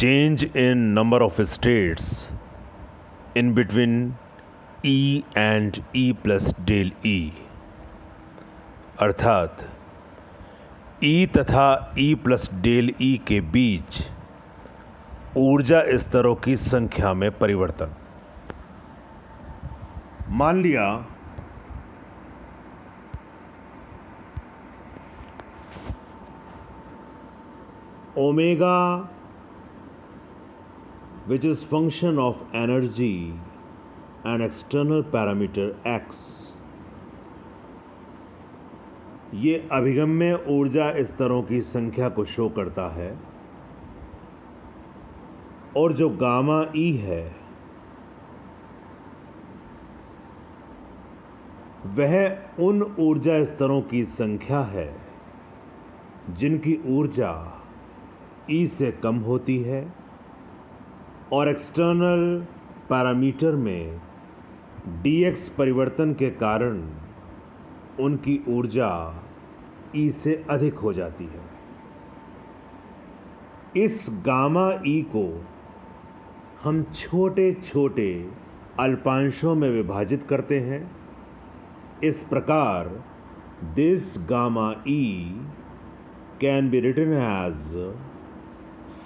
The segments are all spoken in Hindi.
change in number of states in between E and E plus del E, अर्थात E तथा E प्लस डेल E के बीच ऊर्जा स्तरों की संख्या में परिवर्तन। मान लिया omega which is function of energy and external parameter x, ये अभिगम्य ऊर्जा स्तरों की संख्या को शो करता है, और जो गामा ई है वह उन ऊर्जा स्तरों की संख्या है जिनकी ऊर्जा ई से कम होती है और एक्सटर्नल पैरामीटर में dx परिवर्तन के कारण उनकी ऊर्जा ई से अधिक हो जाती है। इस गामा ई को हम छोटे छोटे अल्पांशों में विभाजित करते हैं। इस प्रकार this gamma E can be written as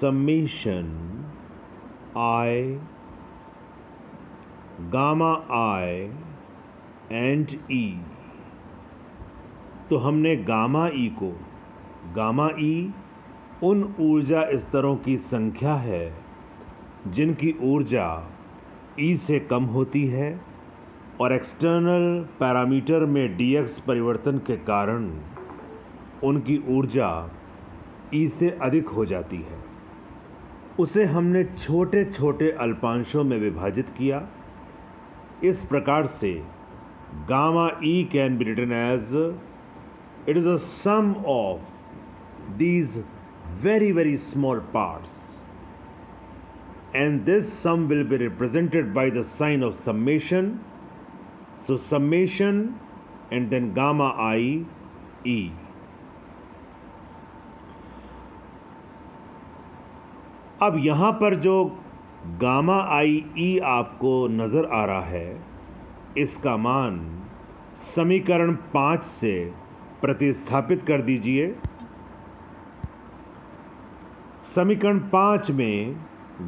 summation I, gamma I and E। तो हमने गामा E को, गामा E उन ऊर्जा स्तरों की संख्या है जिनकी ऊर्जा E से कम होती है और एक्सटर्नल पैरामीटर में dx परिवर्तन के कारण उनकी ऊर्जा E से अधिक हो जाती है। उसे हमने छोटे छोटे अल्पांशों में विभाजित किया। इस प्रकार से gamma E can be written as it is a sum of these very very small parts and this sum will be represented by the sign of summation. So summation and then gamma I e. अब यहाँ पर जो गामा आई ई आपको नज़र आ रहा है, इसका मान समीकरण 5 से प्रतिस्थापित कर दीजिए। समीकरण 5 में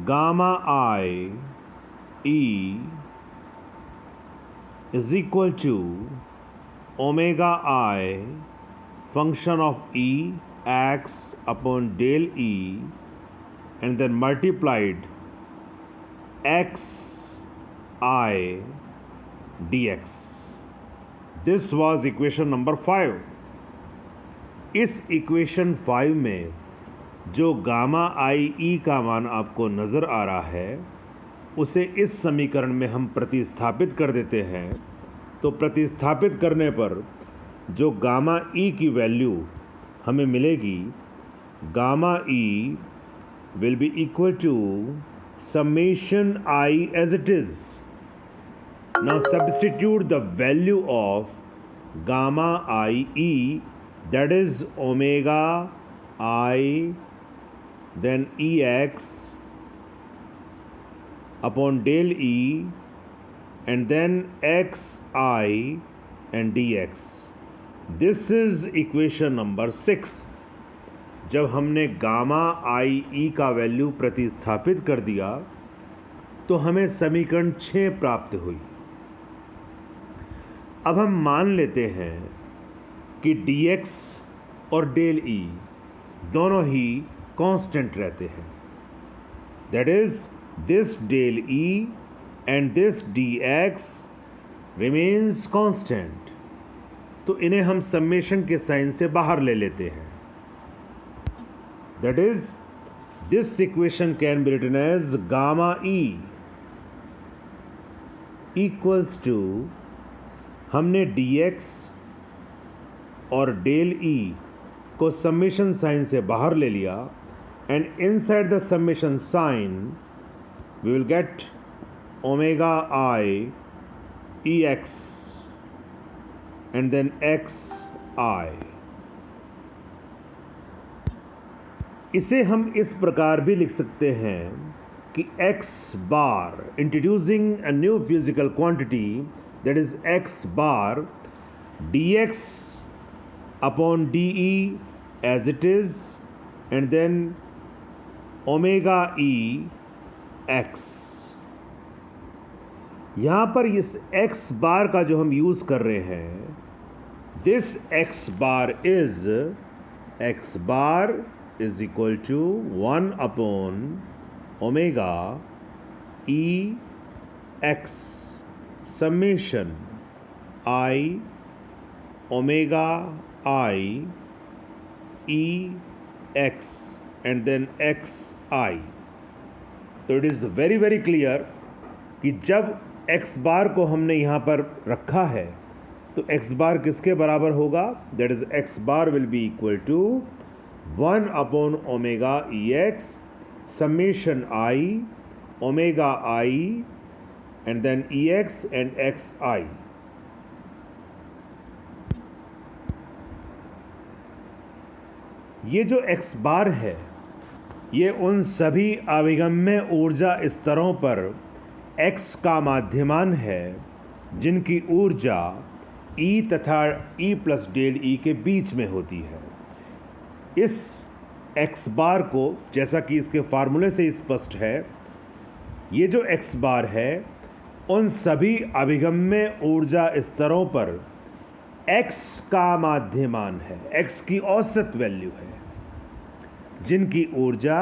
gamma I E is equal to omega I function of E x upon del E and then multiplied x I dx. This was equation number 5. इस equation 5 में जो गामा आई ई का मान आपको नज़र आ रहा है उसे इस समीकरण में हम प्रतिस्थापित कर देते हैं। तो प्रतिस्थापित करने पर जो गामा ई की वैल्यू हमें मिलेगी, gamma E will be equal to summation I as it is. Now substitute the value of gamma I E, that is omega I then Ex upon del E and then Xi and dx. This is equation number 6. जब हमने गामा आई ई का वैल्यू प्रतिस्थापित कर दिया तो हमें समीकरण 6 प्राप्त हुई। अब हम मान लेते हैं कि dx और डेल ई दोनों ही कांस्टेंट रहते हैं। That is this del E and this dx remains constant. तो इन्हें हम समेशन के साइन से बाहर ले लेते हैं। That is, this equation can be written as gamma E equals to, हमने dx और डेल E को समेशन साइन से बाहर ले लिया and inside the summation sign we will get omega I Ex and then Xi. इसे हम इस प्रकार भी लिख सकते हैं कि x bar, introducing a new physical quantity that is x bar dx upon de as it is and then omega e x. यहाँ पर इस x बार का जो हम यूज़ कर रहे हैं, this x bar is equal to 1 upon omega e x summation I omega I e x and then x I. तो it is very very clear कि जब x बार को हमने यहाँ पर रखा है तो x बार किसके बराबर होगा? That is x bar will be equal to 1 upon omega e x summation i omega i and then e x and x i. ये जो x बार है ये उन सभी अभिगम्य ऊर्जा स्तरों पर x का माध्यमान है जिनकी ऊर्जा E तथा E प्लस डेल E के बीच में होती है. इस x बार को, जैसा कि इसके फार्मूले से स्पष्ट है, ये जो x बार है उन सभी अभिगम्य ऊर्जा स्तरों पर x का माध्यमान है, x की औसत वैल्यू है जिनकी ऊर्जा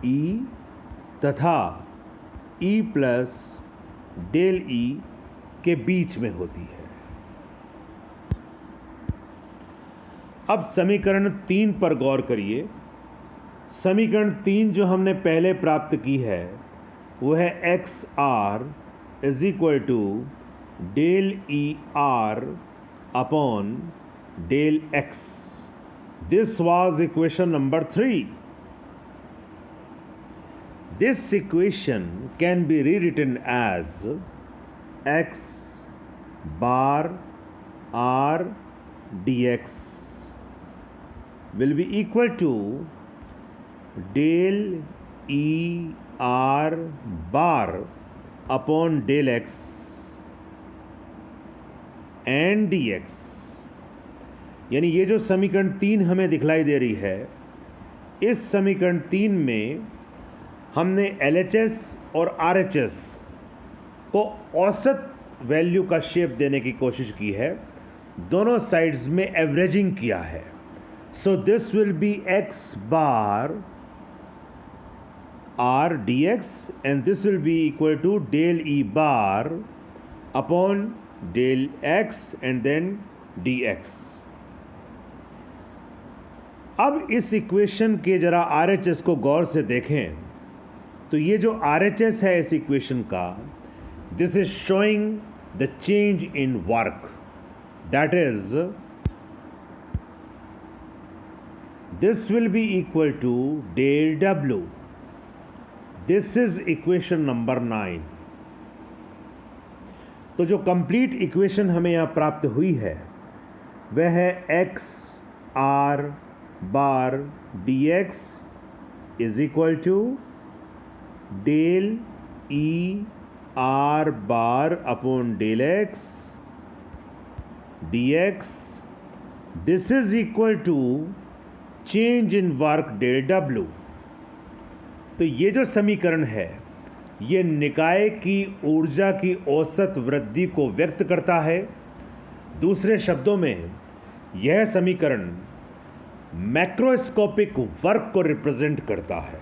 E तथा E प्लस डेल E के बीच में होती है. अब समीकरण 3 पर गौर करिए. समीकरण 3 जो हमने पहले प्राप्त की है वो है X R is equal to del E R upon del X. This was equation number 3. This equation can be rewritten as x bar r dx will be equal to del e r bar upon del x and dx. यानी ये जो समीकरण 3 हमें दिखलाई दे रही है, इस समीकरण 3 में हमने LHS और RHS को औसत वैल्यू का शेप देने की कोशिश की है, दोनों साइड्स में एवरेजिंग किया है. So this will be x bar r dx and this will be equal to del E bar upon del x and then dx. अब इस इक्वेशन के जरा RHS को गौर से देखें तो ये जो RHS है इस इक्वेशन का, this is showing the change in work. That is this will be equal to del W. This is equation number 9. तो जो कंप्लीट इक्वेशन हमें यहाँ प्राप्त हुई है वह है x r bar dx is equal to del E R bar upon del X dx. This is equal to change in work del W. तो ये जो समीकरण है ये निकाय की ऊर्जा की औसत वृद्धि को व्यक्त करता है. दूसरे शब्दों में यह समीकरण मैक्रोस्कोपिक वर्क को रिप्रेजेंट करता है.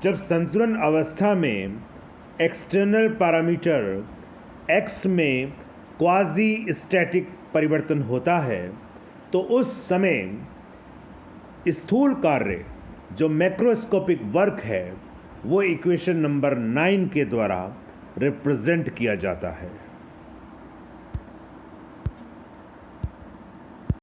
जब संतुलन अवस्था में एक्सटर्नल पैरामीटर x में क्वाजी स्टैटिक परिवर्तन होता है तो उस समय स्थूल कार्य जो मैक्रोस्कोपिक वर्क है वो इक्वेशन नंबर 9 के द्वारा रिप्रेजेंट किया जाता है.